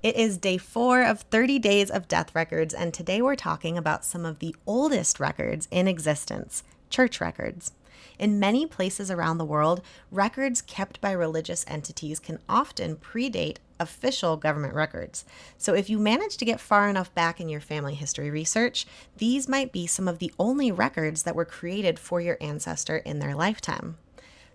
It is day 4 of 30 days of death records, and today we're talking about some of the oldest records in existence, church records. In many places around the world, records kept by religious entities can often predate official government records. So if you manage to get far enough back in your family history research, these might be some of the only records that were created for your ancestor in their lifetime.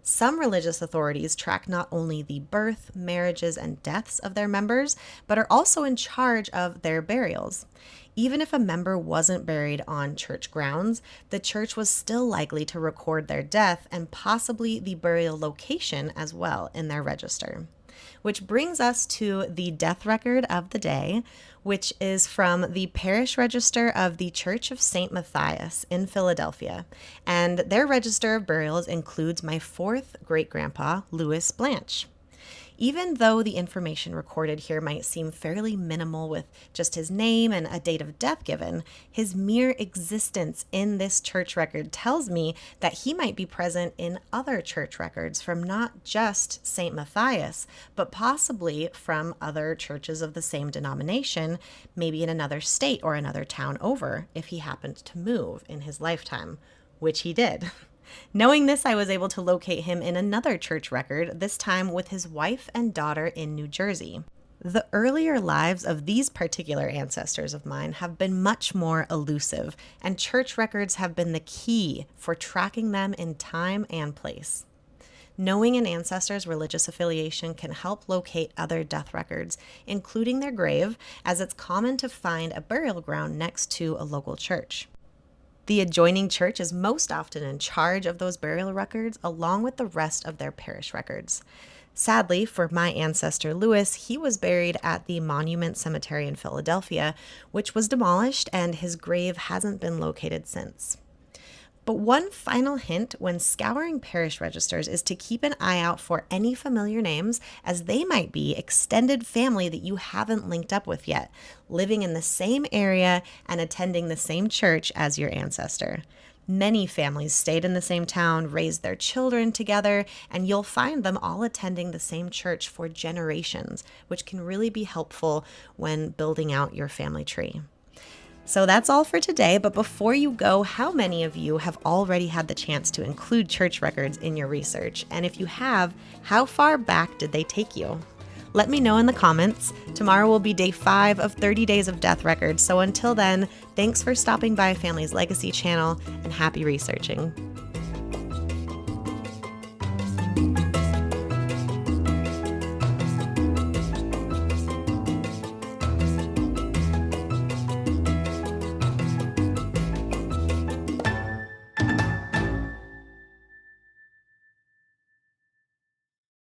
Some religious authorities track not only the birth, marriages, and deaths of their members, but are also in charge of their burials. Even if a member wasn't buried on church grounds, the church was still likely to record their death and possibly the burial location as well in their register. Which brings us to the death record of the day, which is from the parish register of the Church of St. Matthias in Philadelphia. And their register of burials includes my 4th great-grandpa, Louis Blanche. Even though the information recorded here might seem fairly minimal with just his name and a date of death given, his mere existence in this church record tells me that he might be present in other church records from not just St. Matthias, but possibly from other churches of the same denomination, maybe in another state or another town over, if he happened to move in his lifetime, which he did. Knowing this, I was able to locate him in another church record, this time with his wife and daughter in New Jersey. The earlier lives of these particular ancestors of mine have been much more elusive, and church records have been the key for tracking them in time and place. Knowing an ancestor's religious affiliation can help locate other death records, including their grave, as it's common to find a burial ground next to a local church. The adjoining church is most often in charge of those burial records, along with the rest of their parish records. Sadly, for my ancestor Louis, he was buried at the Monument Cemetery in Philadelphia, which was demolished, and his grave hasn't been located since. But one final hint when scouring parish registers is to keep an eye out for any familiar names, as they might be extended family that you haven't linked up with yet, living in the same area and attending the same church as your ancestor. Many families stayed in the same town, raised their children together, and you'll find them all attending the same church for generations, which can really be helpful when building out your family tree. So that's all for today, but before you go, how many of you have already had the chance to include church records in your research? And if you have, how far back did they take you? Let me know in the comments. Tomorrow will be day 5 of 30 days of death records. So until then, thanks for stopping by Family's Legacy channel and happy researching.